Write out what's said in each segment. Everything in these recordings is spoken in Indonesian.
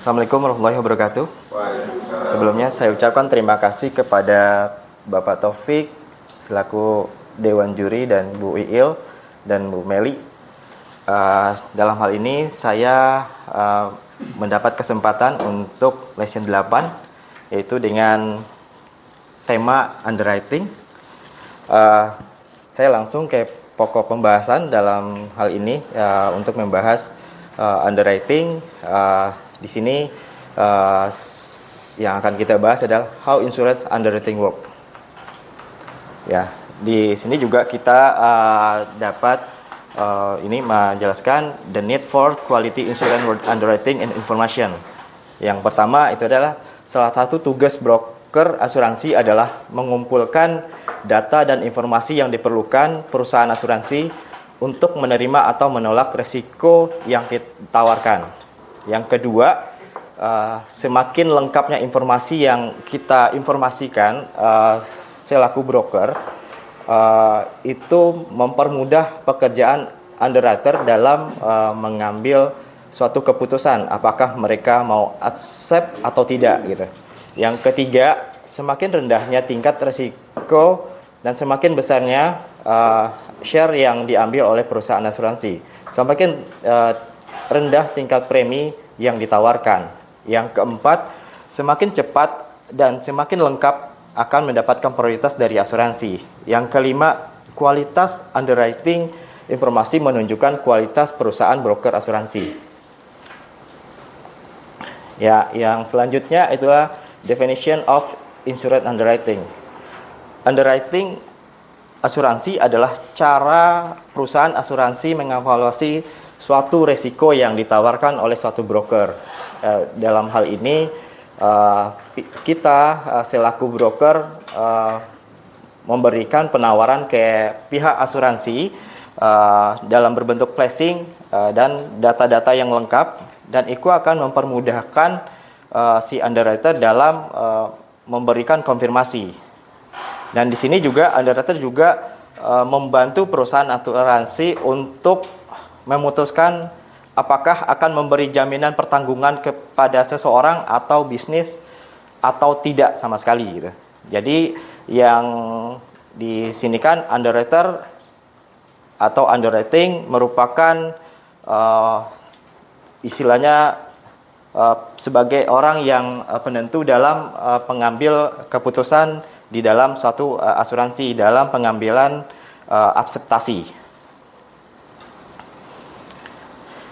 Assalamualaikum warahmatullahi wabarakatuh. Sebelumnya saya ucapkan terima kasih kepada Bapak Taufik selaku Dewan Juri dan Bu Iil dan Bu Meli. Dalam hal ini saya mendapat kesempatan untuk lesson 8, yaitu dengan tema underwriting. Saya langsung ke pokok pembahasan dalam hal ini untuk membahas underwriting. Di sini yang akan kita bahas adalah how insurance underwriting work. Ya, di sini juga kita dapat ini menjelaskan the need for quality insurance underwriting and information. Yang pertama itu adalah salah satu tugas broker asuransi adalah mengumpulkan data dan informasi yang diperlukan perusahaan asuransi untuk menerima atau menolak risiko yang ditawarkan. Yang kedua, semakin lengkapnya informasi yang kita informasikan selaku broker, itu mempermudah pekerjaan underwriter dalam mengambil suatu keputusan apakah mereka mau accept atau tidak gitu. Yang ketiga, semakin rendahnya tingkat risiko dan semakin besarnya share yang diambil oleh perusahaan asuransi. Semakin rendah tingkat premi yang ditawarkan. Yang keempat, semakin cepat dan semakin lengkap akan mendapatkan prioritas dari asuransi. Yang kelima, kualitas underwriting informasi menunjukkan kualitas perusahaan broker asuransi. Ya, yang selanjutnya itulah definition of insurance underwriting. Underwriting asuransi adalah cara perusahaan asuransi mengevaluasi suatu risiko yang ditawarkan oleh suatu broker. Dalam hal ini kita selaku broker memberikan penawaran ke pihak asuransi dalam berbentuk placing dan data-data yang lengkap, dan itu akan mempermudahkan si underwriter dalam memberikan konfirmasi. Dan di sini juga underwriter juga membantu perusahaan asuransi untuk memutuskan apakah akan memberi jaminan pertanggungan kepada seseorang atau bisnis atau tidak sama sekali gitu. Jadi yang di sini kan underwriter atau underwriting merupakan istilahnya sebagai orang yang penentu dalam pengambil keputusan di dalam suatu asuransi dalam pengambilan akseptasi.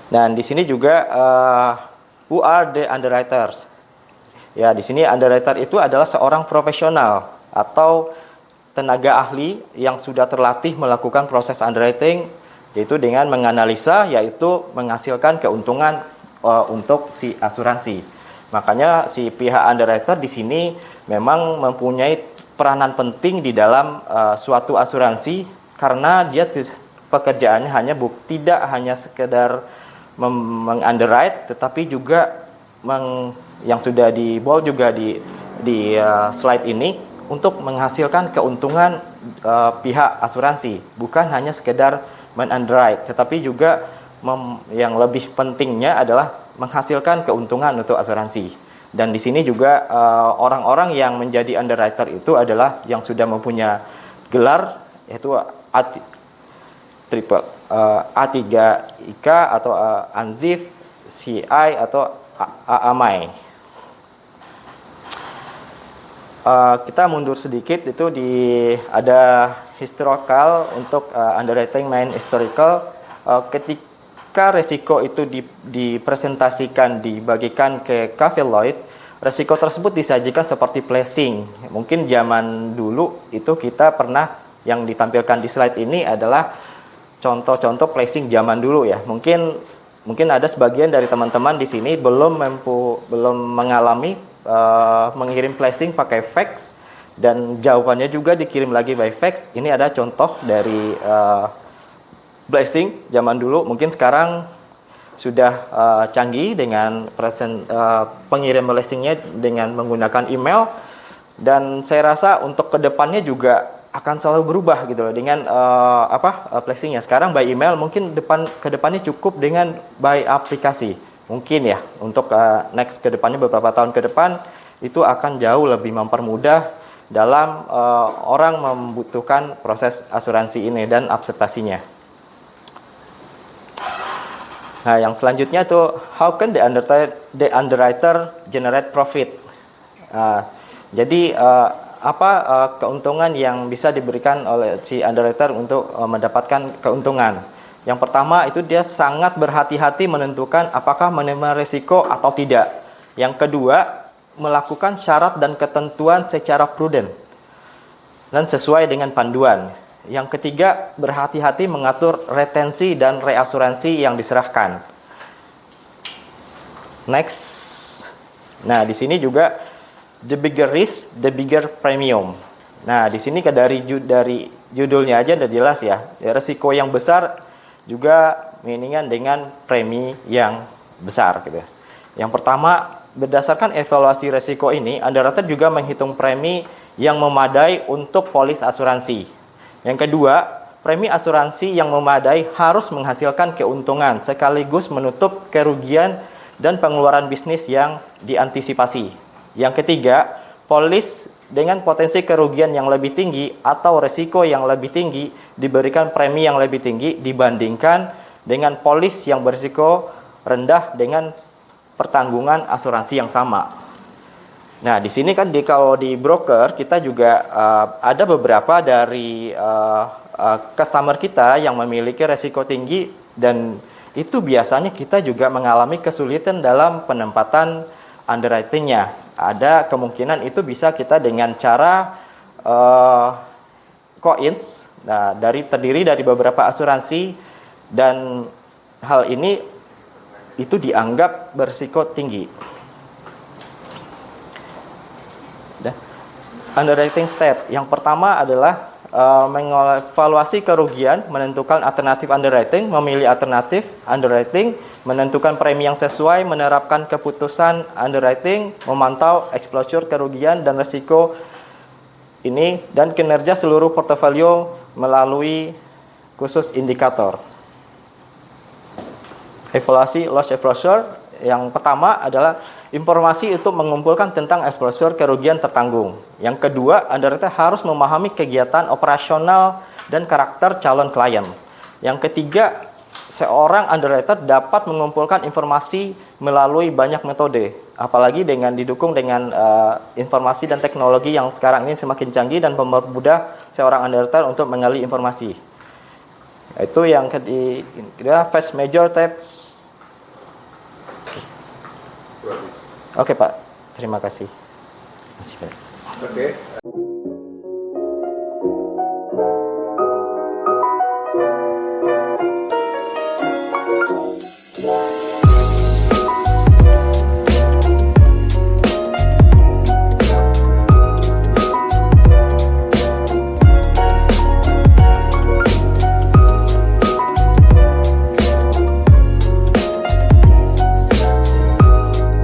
Dan di sini juga who are the underwriters? Ya, di sini underwriter itu adalah seorang profesional atau tenaga ahli yang sudah terlatih melakukan proses underwriting, yaitu dengan menganalisa, yaitu menghasilkan keuntungan untuk si asuransi. Makanya si pihak underwriter di sini memang mempunyai peranan penting di dalam suatu asuransi, karena dia pekerjaannya tidak hanya sekedar mengunderwrite, tetapi juga yang sudah di bold juga di slide ini, untuk menghasilkan keuntungan pihak asuransi, bukan hanya sekedar mengunderwrite, tetapi juga yang lebih pentingnya adalah menghasilkan keuntungan untuk asuransi. Dan di sini juga orang-orang yang menjadi underwriter itu adalah yang sudah mempunyai gelar, yaitu A3IK atau ANZIF, CI atau AMAI. Kita mundur sedikit, itu ada historical untuk underwriting main historical. Ketika resiko itu dipresentasikan, dibagikan ke Cafe Lloyd, resiko tersebut disajikan seperti placing. Mungkin zaman dulu itu kita pernah, yang ditampilkan di slide ini adalah contoh-contoh placing zaman dulu ya. Mungkin ada sebagian dari teman-teman di sini belum mengalami mengirim placing pakai fax, dan jawabannya juga dikirim lagi by fax. Ini ada contoh dari placing zaman dulu. Mungkin sekarang sudah canggih dengan pengirim placingnya dengan menggunakan email, dan saya rasa untuk kedepannya juga akan selalu berubah gitu loh dengan placingnya. Sekarang by email, mungkin kedepannya cukup dengan by aplikasi. mungkin ya untuk next ke depannya, beberapa tahun ke depan itu akan jauh lebih mempermudah dalam orang membutuhkan proses asuransi ini dan akseptasinya. Nah, yang selanjutnya itu how can the underwriter generate profit? Jadi apa keuntungan yang bisa diberikan oleh si underwriter untuk mendapatkan keuntungan? Yang pertama itu dia sangat berhati-hati menentukan apakah menerima risiko atau tidak. Yang kedua, melakukan syarat dan ketentuan secara prudent dan sesuai dengan panduan. Yang ketiga, berhati-hati mengatur retensi dan reasuransi yang diserahkan. Next. Nah, di sini juga the bigger risk, the bigger premium. Nah, di sini dari judulnya aja udah jelas ya. Risiko yang besar juga meaningan dengan premi yang besar gitu. Yang pertama, berdasarkan evaluasi risiko ini, underwriter juga menghitung premi yang memadai untuk polis asuransi. Yang kedua, premi asuransi yang memadai harus menghasilkan keuntungan sekaligus menutup kerugian dan pengeluaran bisnis yang diantisipasi. Yang ketiga, polis dengan potensi kerugian yang lebih tinggi atau risiko yang lebih tinggi diberikan premi yang lebih tinggi dibandingkan dengan polis yang berisiko rendah dengan pertanggungan asuransi yang sama. Nah, di sini kan kalau di broker kita juga ada beberapa dari customer kita yang memiliki risiko tinggi, dan itu biasanya kita juga mengalami kesulitan dalam penempatan underwriting-nya. Ada kemungkinan itu bisa kita dengan cara coins, nah, terdiri dari beberapa asuransi, dan hal ini itu dianggap berisiko tinggi. Underwriting step yang pertama adalah mengevaluasi kerugian, menentukan alternatif underwriting, memilih alternatif underwriting, menentukan premi yang sesuai, menerapkan keputusan underwriting, memantau exposure kerugian dan risiko ini, dan kinerja seluruh portofolio melalui khusus indikator. Evaluasi loss exposure yang pertama adalah informasi untuk mengumpulkan tentang exposure kerugian tertanggung. Yang kedua, underwriter harus memahami kegiatan operasional dan karakter calon klien. Yang ketiga, seorang underwriter dapat mengumpulkan informasi melalui banyak metode, apalagi didukung dengan informasi dan teknologi yang sekarang ini semakin canggih dan mempermudah seorang underwriter untuk menggali informasi. Itu yang ketiga, first major step. Oke Pak, terima kasih. Oke.